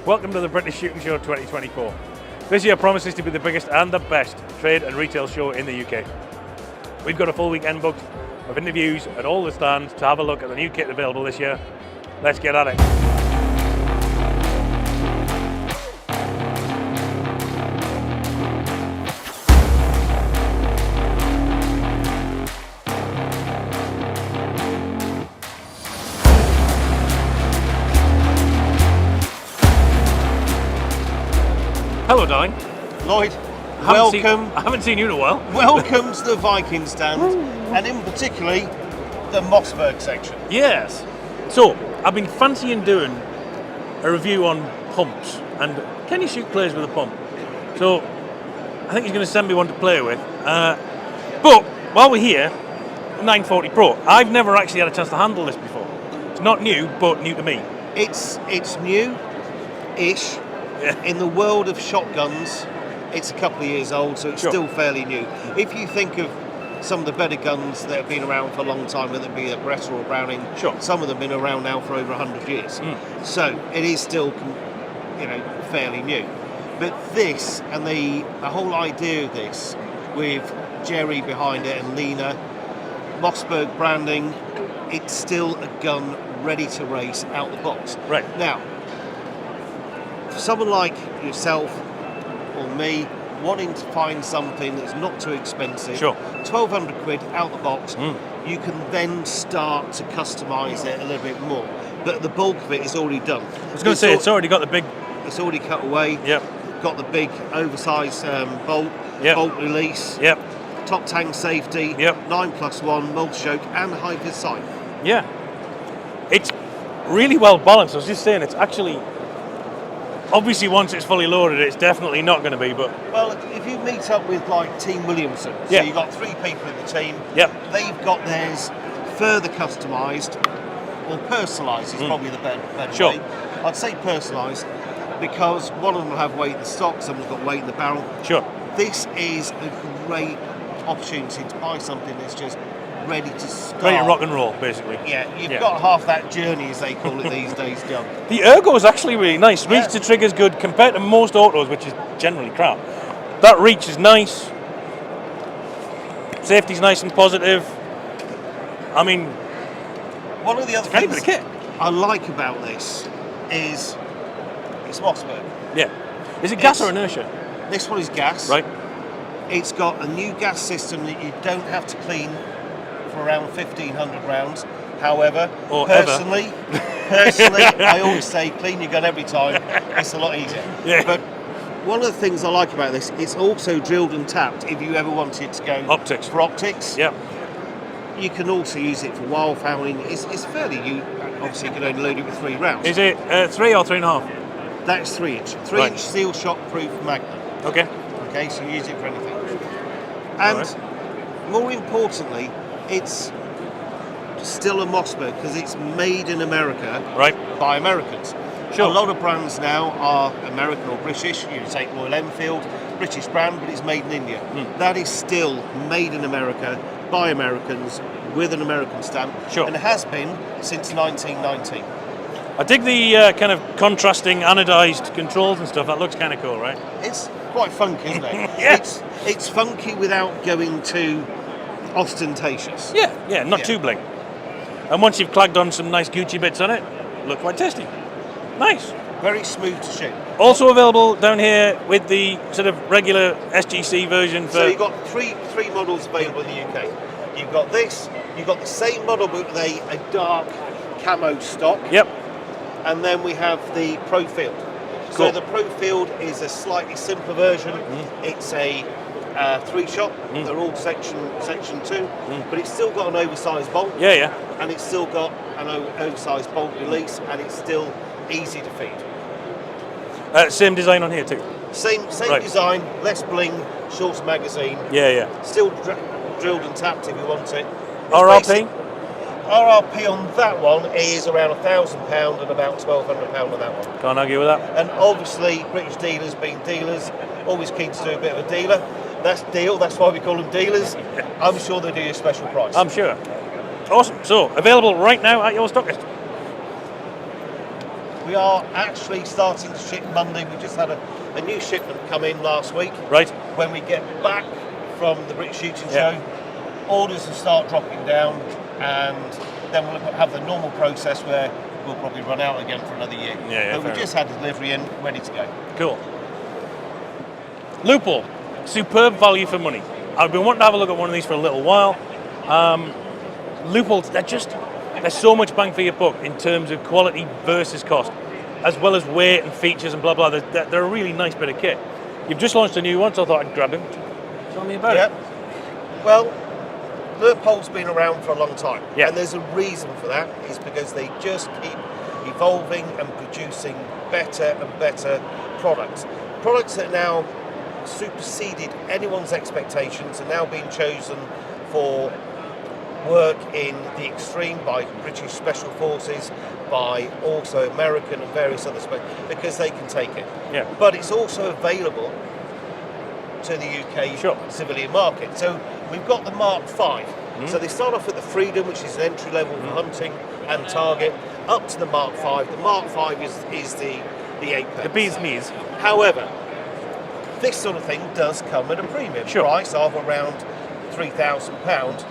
Welcome to the British Shooting Show 2024. This year promises to be the biggest and the best trade and retail show in the UK. We've got a full weekend booked of interviews at all the stands to have a look at the new kit available this year. Let's get at it. Hello, darling. Lloyd, welcome. I haven't seen you in a while. Welcome to the Viking stand, and in particularly the Mossberg section. Yes. So, I've been fancying doing a review on pumps, and can you shoot players with a pump? So, I think he's going to send me one to play with. But, while we're here, 940 Pro, I've never actually had a chance to handle this before. It's not new, but new to me. It's new-ish. Yeah. In the world of shotguns, it's a couple of years old, so it's still fairly new. If you think of some of the better guns that have been around for a long time, whether it be a Beretta or a Browning, some of them have been around now for over 100 years. So it is still, fairly new. But this, and the whole idea of this, with Jerry behind it and Lena, Mossberg branding, it's still a gun ready to race out the box. Right. Now, for someone like yourself or me wanting to find something that's not too expensive, 1,200 quid out the box, you can then start to customise it a little bit more. But the bulk of it is already done. I was going to say, it's already got the big... It's already cut away. Yep. Got the big oversized bolt release. Yep. Top tank safety. Yep. 9+1 multi-choke and high-vis sight. Yeah. It's really well balanced. I was just saying, it's actually... Obviously, once it's fully loaded, it's definitely not going to be, but... Well, if you meet up with, like, Team Williamson, so you've got 3 people in the team, they've got theirs further customised, or personalised is probably the better way. I'd say personalised, because one of them will have weight in the stock, someone's got weight in the barrel. This is a great opportunity to buy something that's just ready to start. Ready to rock and roll, basically. Yeah, you've got half that journey, as they call it these days, done. The ergo is actually really nice. Reach to trigger's good compared to most autos, which is generally crap. That reach is nice. Safety's nice and positive. I mean, one of the other things I like about this is it's Mossberg. Yeah. Is it gas or inertia? This one is gas. Right. It's got a new gas system that you don't have to clean for around 1,500 rounds. However, personally, I always say clean your gun every time. It's a lot easier. Yeah. But one of the things I like about this, it's also drilled and tapped if you ever wanted to go for optics. Yeah. You can also use it for wildfowling. It's fairly new. Obviously, you can only load it with 3 rounds. Is it 3 or 3.5? That's 3-inch. 3-inch steel shock-proof Magnum. Okay, so you use it for anything. And more importantly, it's still a Mossberg because it's made in America by Americans. A lot of brands now are American or British. You take Royal Enfield, British brand, but it's made in India. That is still made in America by Americans with an American stamp, and it has been since 1919. I dig the kind of contrasting anodized controls and stuff. That looks kind of cool, right? It's quite funky, isn't it? Yeah. It's funky without going too ostentatious. Yeah, not too bling. And once you've clagged on some nice Gucci bits on it, look quite tasty. Nice. Very smooth to shoot. Also available down here with the sort of regular SGC version. So you've got three models available in the UK. You've got this, you've got the same model but with a dark camo stock. Yep. And then we have the Pro Field. So the Pro Field is a slightly simpler version. It's a 3-shot. They're all section 2, but it's still got an oversized bolt. Yeah. And it's still got an oversized bolt release, and it's still easy to feed. Same design on here too. Same design, less bling, shorter magazine. Yeah. Still drilled and tapped if you want it. RRP? RRP on that one is around £1,000 and about £1,200 on that one. Can't argue with that. And obviously, British dealers being dealers, always keen to do a bit of a dealer. That's why we call them dealers. I'm sure they do you a special price. I'm sure. Awesome. So, available right now at your stockist. We are actually starting to ship Monday. We just had a new shipment come in last week. Right. When we get back from the British Shooting Show, orders will start dropping down, and then we'll have the normal process where we'll probably run out again for another year. But we just had delivery in, ready to go. Cool. Leupold, superb value for money. I've been wanting to have a look at one of these for a little while. Leupolds, there's so much bang for your buck in terms of quality versus cost, as well as weight and features and blah blah. They're a really nice bit of kit. You've just launched a new one, so I thought I'd grab him. Tell me about it. Well, Leupold's been around for a long time, and there's a reason for that. Is because they just keep evolving and producing better and better products. Products that now superseded anyone's expectations and now being chosen for work in the extreme by British Special Forces, by also American and various other because they can take it. But it's also available to the UK civilian market. So we've got the Mark V. So they start off with the Freedom, which is an entry level for hunting and target, up to the Mark V. The Mark V is the apex. The bee's knees. However, this sort of thing does come at a premium price of around £3,000.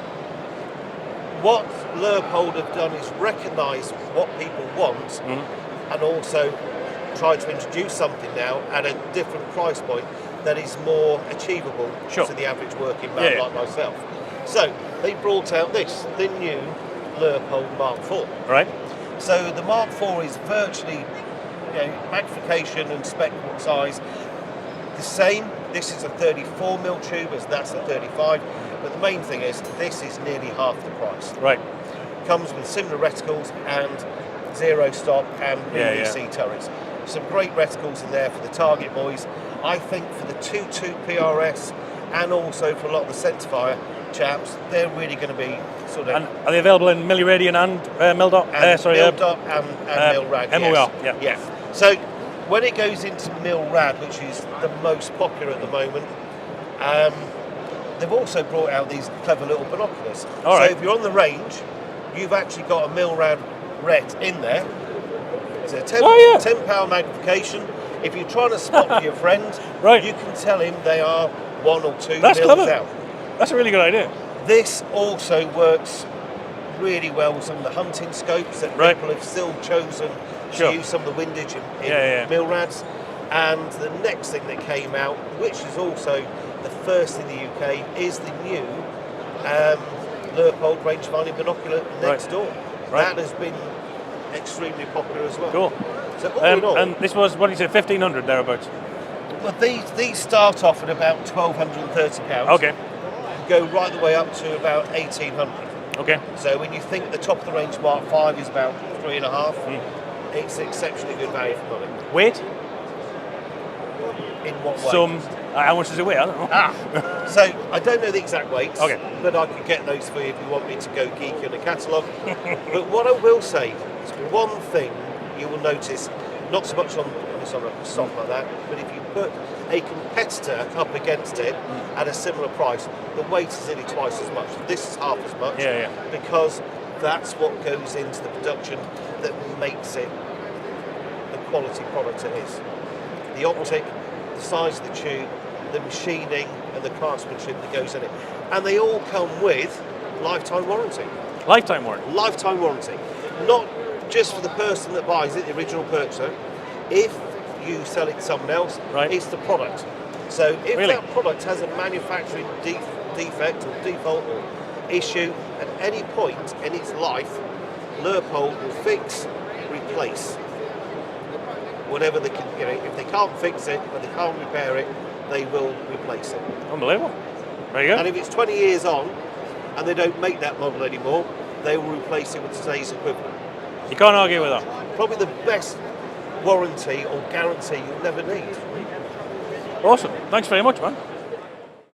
What Leupold have done is recognise what people want and also try to introduce something now at a different price point that is more achievable to the average working man like myself. So they brought out the new Leupold Mark IV. Right. So the Mark IV is virtually, magnification and spec size the same. This is a 34mm tube, as that's a 35. But the main thing is, this is nearly half the price. Right. Comes with similar reticles and zero stop and BBC turrets. Some great reticles in there for the target boys. I think for the 2.2 PRS and also for a lot of the centerfire chaps, they're really going to be sort of. And are they available in milliradian and mil-dot? Mil-dot and mil-rad. MOL, yeah. So when it goes into mil-rad, which is the most popular at the moment, they've also brought out these clever little binoculars. So if you're on the range, you've actually got a mil-rad ret in there. It's a 10 power magnification. If you're trying to spot your friend, you can tell him they are 1 or 2 mils out. That's a really good idea. This also works really well with some of the hunting scopes that people have still chosen to use some of the windage in mil-rads. And the next thing that came out, which is also the first in the UK, is the new Leupold rangefinding binocular next door. That has been extremely popular as well. Cool. So all in all, and this was, what did you say, 1,500 thereabouts? Well, these start off at about £1,230. Okay. Go right the way up to about 1,800. Okay. So when you think the top of the range Mark V is about 3.5, it's exceptionally good value for money. Weight? In what way? How much does it weigh? I don't know. So I don't know the exact weights, but I could get those for you if you want me to go geeky on the catalogue. But what I will say is one thing you will notice, not so much on a stock like that, but if you put a competitor up against it at a similar price, the weight is nearly twice as much. This is half as much because that's what goes into the production that makes it the quality product it is. The optic, the size of the tube, the machining and the craftsmanship that goes in it. And they all come with lifetime warranty. Lifetime warranty? Lifetime warranty. Not just for the person that buys it, the original purchaser. If you sell it to someone else, it's the product. So if that product has a manufacturing defect or default or issue at any point in its life, Leupold will fix, replace. Whatever they can, if they can't fix it, but they can't repair it, they will replace it. Unbelievable. There you go. And if it's 20 years on and they don't make that model anymore, they will replace it with today's equivalent. You can't argue with that. Probably the best warranty or guarantee you'll never need. Awesome. Thanks very much, man.